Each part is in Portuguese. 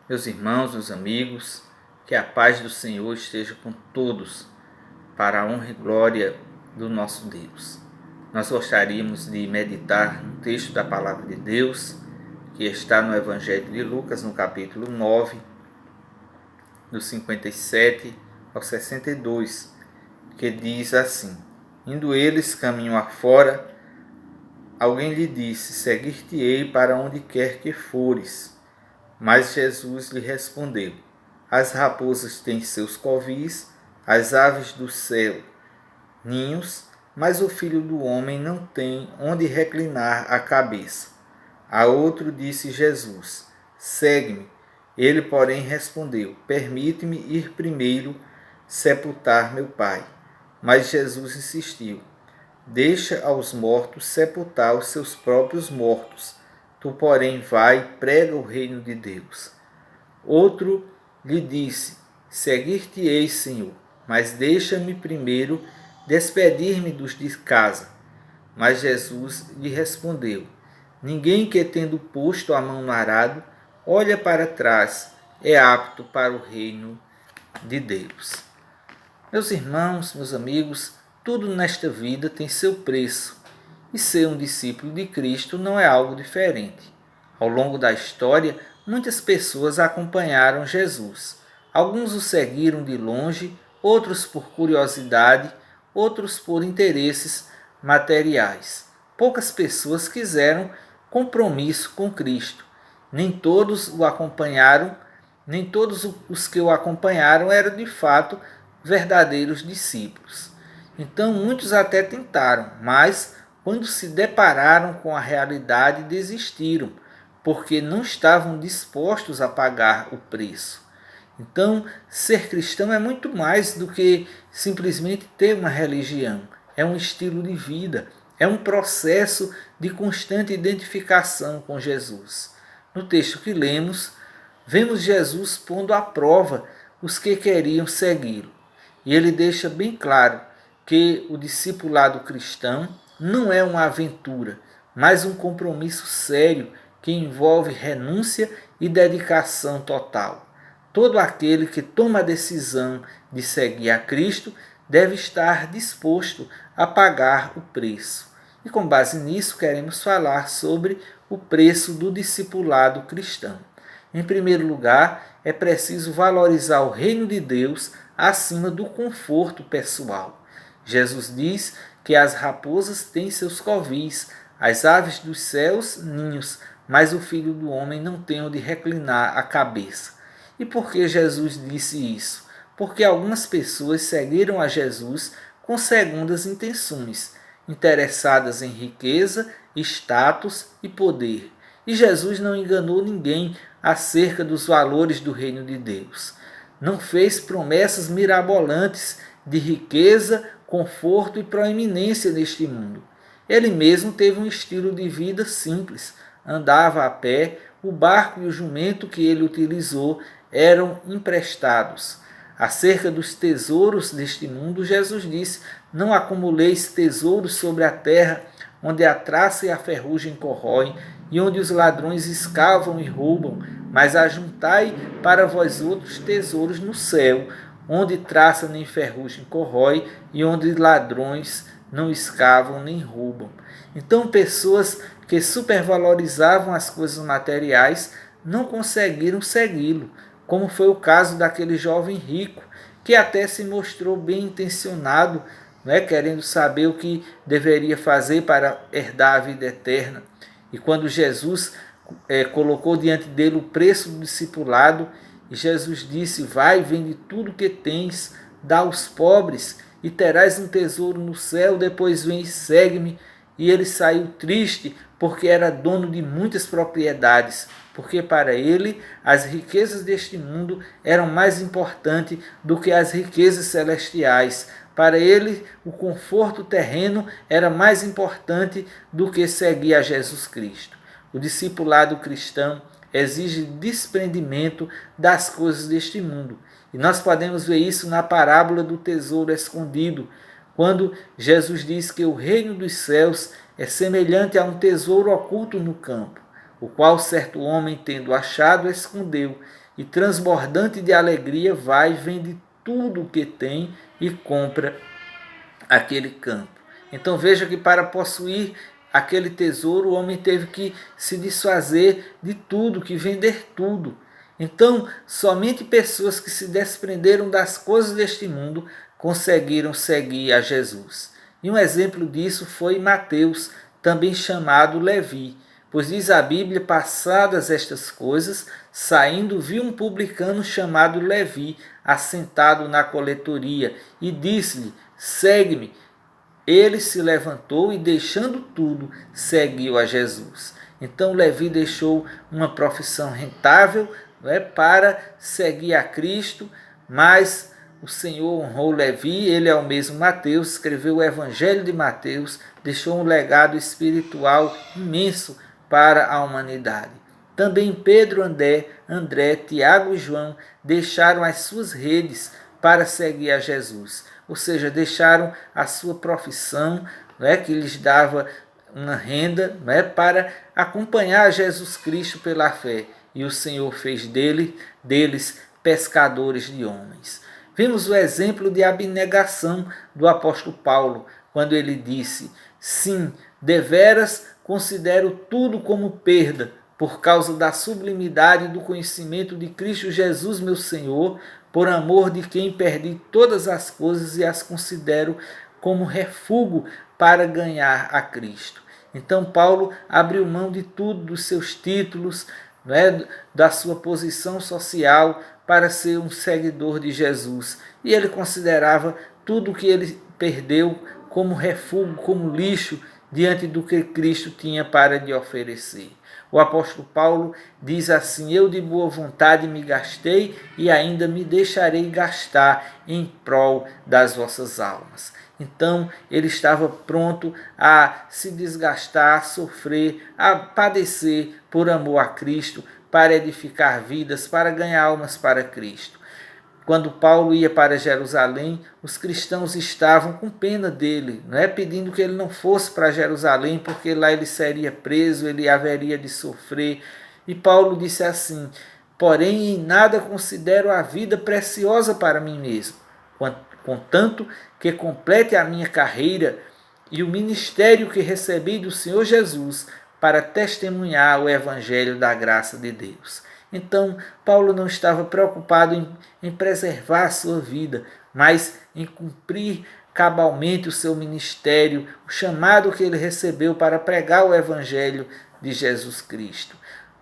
Meus irmãos, meus amigos, que a paz do Senhor esteja com todos, para a honra e glória do nosso Deus. Nós gostaríamos de meditar no texto da Palavra de Deus, que está no Evangelho de Lucas, no capítulo 9, do 57 ao 62, que diz assim: Indo eles caminho afora, alguém lhe disse: Seguir-te-ei para onde quer que fores. Mas Jesus lhe respondeu: As raposas têm seus covis, as aves do céu ninhos, mas o Filho do Homem não tem onde reclinar a cabeça. A outro disse Jesus: Segue-me. Ele, porém, respondeu: Permite-me ir primeiro sepultar meu Pai. Mas Jesus insistiu: Deixa aos mortos sepultar os seus próprios mortos. Tu, porém, vai e prega o reino de Deus. Outro lhe disse: Seguir-te-ei, Senhor, mas deixa-me primeiro despedir-me dos de casa. Mas Jesus lhe respondeu: Ninguém que, tendo posto a mão no arado, olha para trás, é apto para o reino de Deus. Meus irmãos, meus amigos, tudo nesta vida tem seu preço, e ser um discípulo de Cristo não é algo diferente. Ao longo da história, muitas pessoas acompanharam Jesus. Alguns o seguiram de longe, outros por curiosidade, outros por interesses materiais. Poucas pessoas quiseram compromisso com Cristo. Nem todos o acompanharam, nem todos os que o acompanharam eram de fato verdadeiros discípulos. Então muitos até tentaram, mas quando se depararam com a realidade desistiram, porque não estavam dispostos a pagar o preço. Então, ser cristão é muito mais do que simplesmente ter uma religião. É um estilo de vida, é um processo de constante identificação com Jesus. No texto que lemos, vemos Jesus pondo à prova os que queriam segui-lo. E ele deixa bem claro que o discipulado cristão não é uma aventura, mas um compromisso sério que envolve renúncia e dedicação total. Todo aquele que toma a decisão de seguir a Cristo deve estar disposto a pagar o preço. E com base nisso, queremos falar sobre o preço do discipulado cristão. Em primeiro lugar, é preciso valorizar o reino de Deus acima do conforto pessoal. Jesus diz que as raposas têm seus covis, as aves dos céus ninhos, mas o Filho do Homem não tem onde reclinar a cabeça. E por que Jesus disse isso? Porque algumas pessoas seguiram a Jesus com segundas intenções, interessadas em riqueza, status e poder. E Jesus não enganou ninguém acerca dos valores do reino de Deus. Não fez promessas mirabolantes de riqueza, conforto e proeminência neste mundo. Ele mesmo teve um estilo de vida simples, andava a pé, o barco e o jumento que ele utilizou eram emprestados. Acerca dos tesouros deste mundo, Jesus disse: Não acumuleis tesouros sobre a terra, onde a traça e a ferrugem corroem, e onde os ladrões escavam e roubam, mas ajuntai para vós outros tesouros no céu, onde traça nem ferrugem corrói, e onde ladrões não escavam nem roubam. Então, pessoas que supervalorizavam as coisas materiais não conseguiram segui-lo, como foi o caso daquele jovem rico, que até se mostrou bem intencionado, querendo saber o que deveria fazer para herdar a vida eterna. E quando Jesus colocou diante dele o preço do discipulado, e Jesus disse: Vai, vende tudo que tens, dá aos pobres, e terás um tesouro no céu, depois vem e segue-me. E ele saiu triste, porque era dono de muitas propriedades, porque para ele as riquezas deste mundo eram mais importantes do que as riquezas celestiais. Para ele, o conforto terreno era mais importante do que seguir a Jesus Cristo. O discipulado cristão exige desprendimento das coisas deste mundo. E nós podemos ver isso na parábola do tesouro escondido, quando Jesus diz que o reino dos céus é semelhante a um tesouro oculto no campo, o qual certo homem, tendo achado, escondeu, e transbordante de alegria, vende tudo o que tem e compra aquele campo. Então veja que para possuir aquele tesouro, o homem teve que se desfazer de tudo, que vender tudo. Então, somente pessoas que se desprenderam das coisas deste mundo conseguiram seguir a Jesus. E um exemplo disso foi Mateus, também chamado Levi. Pois diz a Bíblia, passadas estas coisas, saindo, viu um publicano chamado Levi, assentado na coletoria, e disse-lhe: segue-me. Ele se levantou e, deixando tudo, seguiu a Jesus. Então Levi deixou uma profissão rentável, para seguir a Cristo, mas o Senhor honrou Levi. Ele é o mesmo Mateus, escreveu o Evangelho de Mateus, deixou um legado espiritual imenso para a humanidade. Também Pedro, André, Tiago e João deixaram as suas redes para seguir a Jesus. Ou seja, deixaram a sua profissão, que lhes dava uma renda, para acompanhar Jesus Cristo pela fé. E o Senhor fez deles pescadores de homens. Vimos o exemplo de abnegação do apóstolo Paulo, quando ele disse: sim, deveras considero tudo como perda, por causa da sublimidade do conhecimento de Cristo Jesus, meu Senhor, por amor de quem perdi todas as coisas e as considero como refúgio para ganhar a Cristo. Então Paulo abriu mão de tudo, dos seus títulos, da sua posição social, para ser um seguidor de Jesus. E ele considerava tudo o que ele perdeu como refúgio, como lixo, diante do que Cristo tinha para lhe oferecer. O apóstolo Paulo diz assim: eu de boa vontade me gastei e ainda me deixarei gastar em prol das vossas almas. Então ele estava pronto a se desgastar, a sofrer, a padecer por amor a Cristo, para edificar vidas, para ganhar almas para Cristo. Quando Paulo ia para Jerusalém, os cristãos estavam com pena dele, pedindo que ele não fosse para Jerusalém, porque lá ele seria preso, ele haveria de sofrer. E Paulo disse assim: porém em nada considero a vida preciosa para mim mesmo, contanto que complete a minha carreira e o ministério que recebi do Senhor Jesus, para testemunhar o evangelho da graça de Deus. Então, Paulo não estava preocupado em preservar a sua vida, mas em cumprir cabalmente o seu ministério, o chamado que ele recebeu para pregar o evangelho de Jesus Cristo.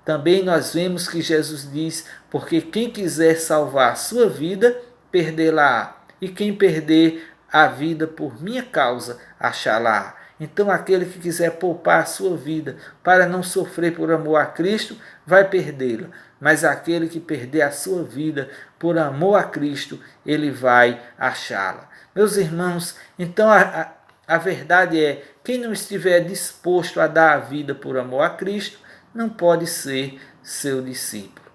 Também nós vemos que Jesus diz: porque quem quiser salvar a sua vida, perdê-la-á, e quem perder a vida por minha causa, achá-la-á. Então aquele que quiser poupar a sua vida para não sofrer por amor a Cristo, vai perdê-la. Mas aquele que perder a sua vida por amor a Cristo, ele vai achá-la. Meus irmãos, então a verdade é: quem não estiver disposto a dar a vida por amor a Cristo, não pode ser seu discípulo.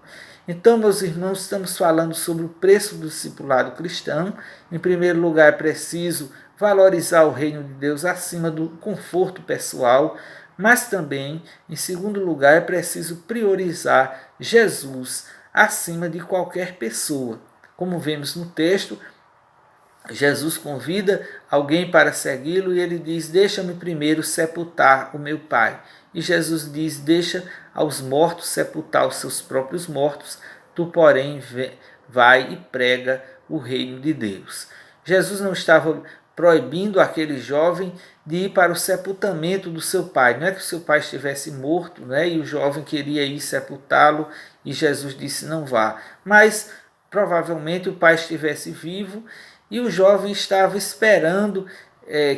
Então, meus irmãos, estamos falando sobre o preço do discipulado cristão. Em primeiro lugar, é preciso valorizar o reino de Deus acima do conforto pessoal, mas também, em segundo lugar, é preciso priorizar Jesus acima de qualquer pessoa. Como vemos no texto, Jesus convida alguém para segui-lo e ele diz: deixa-me primeiro sepultar o meu pai. E Jesus diz: deixa aos mortos sepultar os seus próprios mortos, tu, porém, vai e prega o reino de Deus. Jesus não estava proibindo aquele jovem de ir para o sepultamento do seu pai. Não é que o seu pai estivesse morto, e o jovem queria ir sepultá-lo, e Jesus disse: não vá. Mas provavelmente o pai estivesse vivo e o jovem estava esperando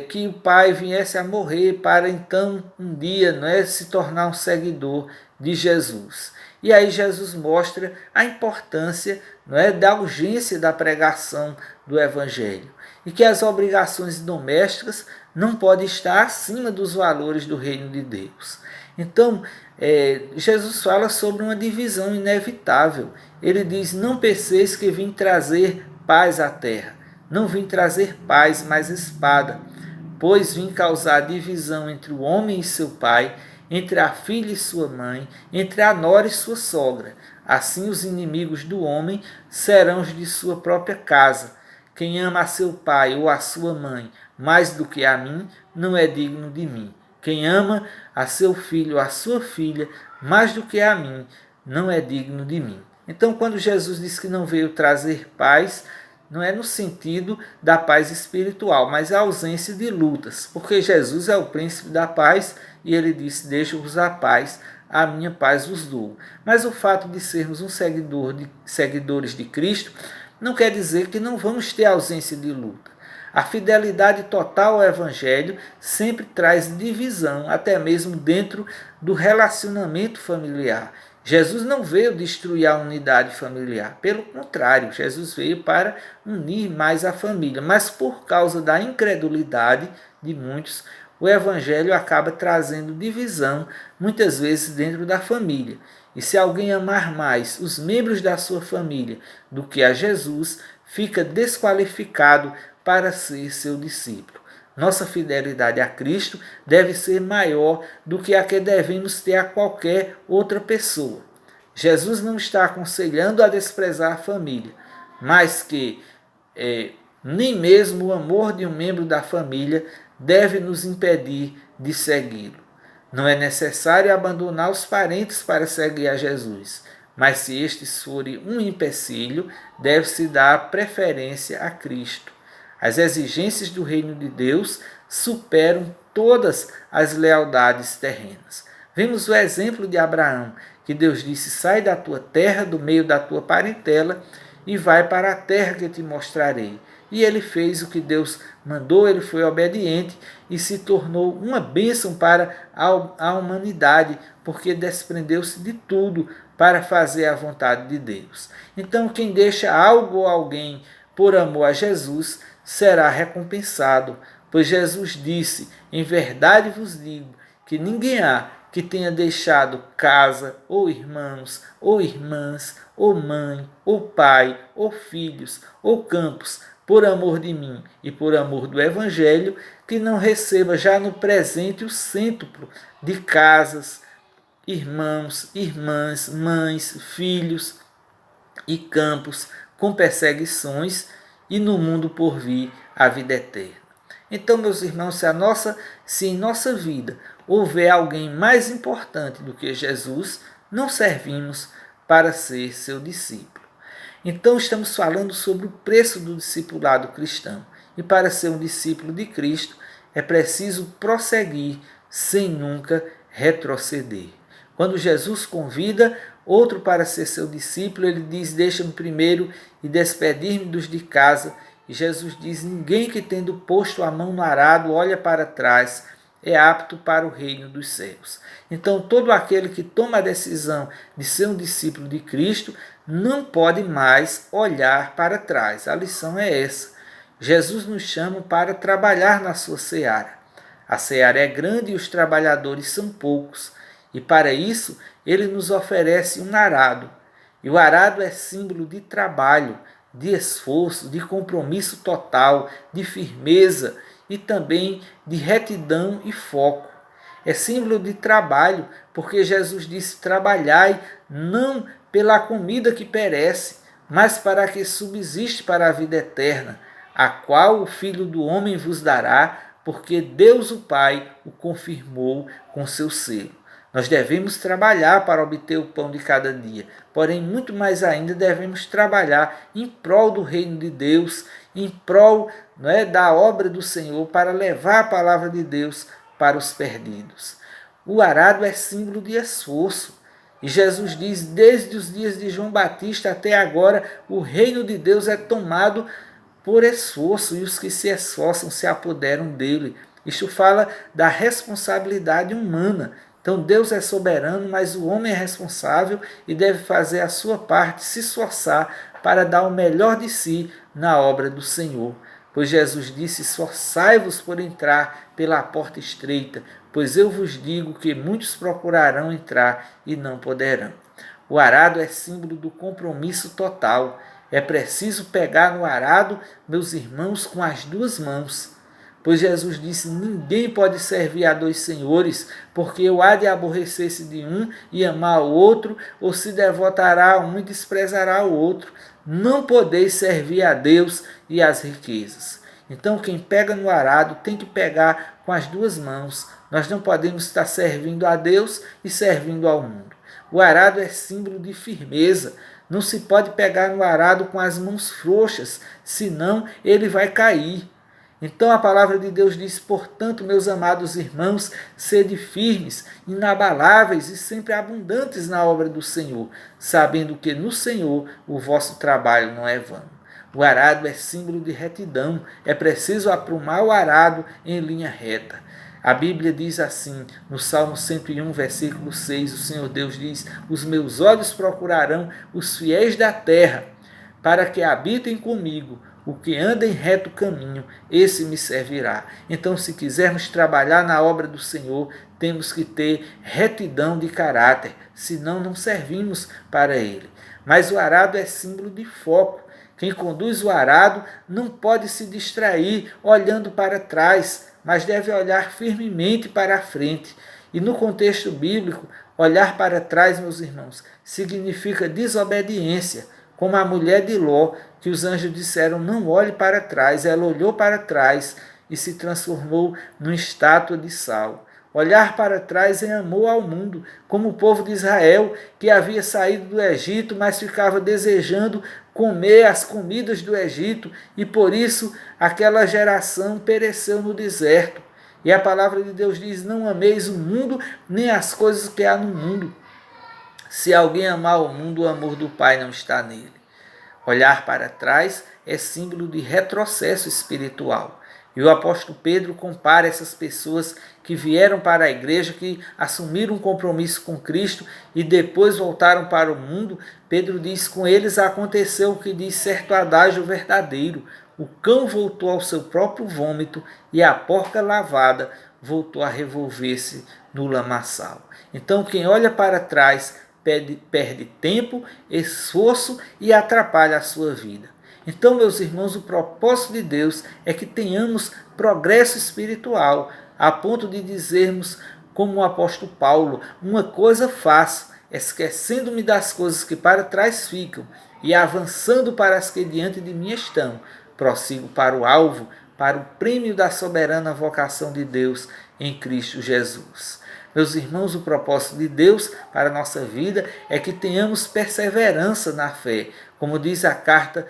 que o pai viesse a morrer para então um dia se tornar um seguidor de Jesus. E aí Jesus mostra a importância da urgência da pregação do Evangelho e que as obrigações domésticas não podem estar acima dos valores do reino de Deus. Então, Jesus fala sobre uma divisão inevitável. Ele diz: não penseis que vim trazer paz à terra. Não vim trazer paz, mas espada, pois vim causar divisão entre o homem e seu pai, entre a filha e sua mãe, entre a nora e sua sogra. assim os inimigos do homem serão os de sua própria casa. Quem ama a seu pai ou a sua mãe mais do que a mim, não é digno de mim. Quem ama a seu filho ou a sua filha mais do que a mim, não é digno de mim. Então, quando Jesus diz que não veio trazer paz, não é no sentido da paz espiritual, mas a ausência de lutas, porque Jesus é o príncipe da paz e ele disse: deixo-vos a paz, a minha paz vos dou. Mas o fato de sermos seguidores de Cristo não quer dizer que não vamos ter ausência de luta. A fidelidade total ao Evangelho sempre traz divisão, até mesmo dentro do relacionamento familiar. Jesus não veio destruir a unidade familiar, pelo contrário, Jesus veio para unir mais a família, mas por causa da incredulidade de muitos, o Evangelho acaba trazendo divisão, muitas vezes dentro da família. E se alguém amar mais os membros da sua família do que a Jesus, fica desqualificado para ser seu discípulo. Nossa fidelidade a Cristo deve ser maior do que a que devemos ter a qualquer outra pessoa. Jesus não está aconselhando a desprezar a família, mas que nem mesmo o amor de um membro da família deve nos impedir de segui-lo. Não é necessário abandonar os parentes para seguir a Jesus, mas se estes forem um empecilho, deve-se dar preferência a Cristo. As exigências do reino de Deus superam todas as lealdades terrenas. Vemos o exemplo de Abraão, que Deus disse: sai da tua terra, do meio da tua parentela, e vai para a terra que eu te mostrarei. E ele fez o que Deus mandou, ele foi obediente e se tornou uma bênção para a humanidade, porque desprendeu-se de tudo para fazer a vontade de Deus. Então, quem deixa algo ou alguém por amor a Jesus, será recompensado, pois Jesus disse: em verdade vos digo que ninguém há que tenha deixado casa, ou irmãos, ou irmãs, ou mãe, ou pai, ou filhos, ou campos, por amor de mim e por amor do Evangelho, que não receba já no presente o cêntuplo de casas, irmãos, irmãs, mães, filhos e campos, com perseguições, e no mundo por vir a vida eterna. Então, meus irmãos, se em nossa vida houver alguém mais importante do que Jesus, não servimos para ser seu discípulo. Então, estamos falando sobre o preço do discipulado cristão. E para ser um discípulo de Cristo, é preciso prosseguir sem nunca retroceder. Quando Jesus convida outro para ser seu discípulo, ele diz: deixa-me primeiro e despedir-me dos de casa. E Jesus diz: ninguém que tendo posto a mão no arado olha para trás é apto para o reino dos céus. Então, todo aquele que toma a decisão de ser um discípulo de Cristo não pode mais olhar para trás. A lição é essa. Jesus nos chama para trabalhar na sua seara. A seara é grande e os trabalhadores são poucos. E para isso, ele nos oferece um arado. E o arado é símbolo de trabalho, de esforço, de compromisso total, de firmeza e também de retidão e foco. É símbolo de trabalho, porque Jesus disse: trabalhai não pela comida que perece, mas para que subsiste para a vida eterna, a qual o Filho do Homem vos dará, porque Deus o Pai o confirmou com seu selo. Nós devemos trabalhar para obter o pão de cada dia, porém, muito mais ainda, devemos trabalhar em prol do reino de Deus, em prol da obra do Senhor, para levar a palavra de Deus para os perdidos. O arado é símbolo de esforço. E Jesus diz: desde os dias de João Batista até agora, o reino de Deus é tomado por esforço, e os que se esforçam se apoderam dele. Isto fala da responsabilidade humana. Então Deus é soberano, mas o homem é responsável e deve fazer a sua parte, se esforçar para dar o melhor de si na obra do Senhor. Pois Jesus disse: esforçai-vos por entrar pela porta estreita, pois eu vos digo que muitos procurarão entrar e não poderão. O arado é símbolo do compromisso total. É preciso pegar no arado, meus irmãos, com as duas mãos. pois Jesus disse: ninguém pode servir a dois senhores, porque ou há de aborrecer-se de um e amar o outro, ou se devotará a um e desprezará o outro. Não podeis servir a Deus e às riquezas. Então, quem pega no arado tem que pegar com as duas mãos. Nós não podemos estar servindo a Deus e servindo ao mundo. O arado é símbolo de firmeza. Não se pode pegar no arado com as mãos frouxas, senão ele vai cair. Então a palavra de Deus diz: portanto, meus amados irmãos, sede firmes, inabaláveis e sempre abundantes na obra do Senhor, sabendo que no Senhor o vosso trabalho não é vão. O arado é símbolo de retidão. É preciso aprumar o arado em linha reta. A Bíblia diz assim, no Salmo 101, versículo 6, o Senhor Deus diz: os meus olhos procurarão os fiéis da terra, para que habitem comigo. O que anda em reto caminho, esse me servirá. Então, se quisermos trabalhar na obra do Senhor, temos que ter retidão de caráter, senão não servimos para Ele. Mas o arado é símbolo de foco. Quem conduz o arado não pode se distrair olhando para trás, mas deve olhar firmemente para a frente. E no contexto bíblico, olhar para trás, meus irmãos, significa desobediência, como a mulher de Ló, que os anjos disseram: não olhe para trás. Ela olhou para trás e se transformou numa estátua de sal. Olhar para trás é amor ao mundo, como o povo de Israel, que havia saído do Egito, mas ficava desejando comer as comidas do Egito, e por isso aquela geração pereceu no deserto. E a palavra de Deus diz: não ameis o mundo, nem as coisas que há no mundo. Se alguém amar o mundo, o amor do Pai não está nele. Olhar para trás é símbolo de retrocesso espiritual. E o apóstolo Pedro compara essas pessoas que vieram para a igreja, que assumiram um compromisso com Cristo e depois voltaram para o mundo. Pedro diz: com eles aconteceu o que diz certo adágio verdadeiro: o cão voltou ao seu próprio vômito e a porca lavada voltou a revolver-se no lamaçal. Então, quem olha para trás perde tempo, esforço e atrapalha a sua vida. Então, meus irmãos, o propósito de Deus é que tenhamos progresso espiritual, a ponto de dizermos, como o apóstolo Paulo: uma coisa faço, esquecendo-me das coisas que para trás ficam e avançando para as que diante de mim estão, prossigo para o alvo, para o prêmio da soberana vocação de Deus em Cristo Jesus. Meus irmãos, o propósito de Deus para a nossa vida é que tenhamos perseverança na fé. Como diz a carta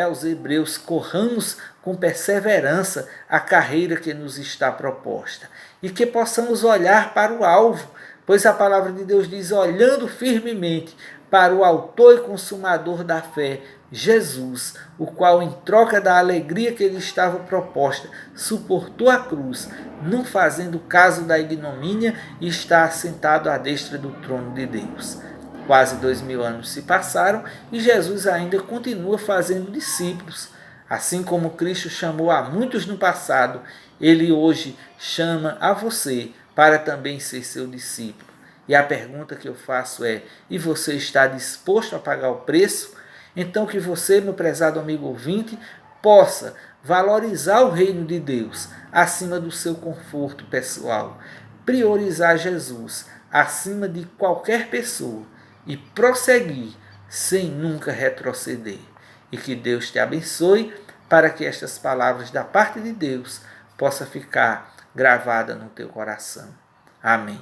aos Hebreus: corramos com perseverança a carreira que nos está proposta. E que possamos olhar para o alvo, pois a palavra de Deus diz: olhando firmemente para o autor e consumador da fé, Jesus, o qual, em troca da alegria que lhe estava proposta, suportou a cruz, não fazendo caso da ignomínia, e está assentado à destra do trono de Deus. Quase 2000 anos se passaram e Jesus ainda continua fazendo discípulos. Assim como Cristo chamou a muitos no passado, Ele hoje chama a você para também ser seu discípulo. E a pergunta que eu faço é: e você está disposto a pagar o preço? Então que você, meu prezado amigo ouvinte, possa valorizar o reino de Deus acima do seu conforto pessoal, priorizar Jesus acima de qualquer pessoa e prosseguir sem nunca retroceder. E que Deus te abençoe para que estas palavras da parte de Deus possam ficar gravadas no teu coração. Amém.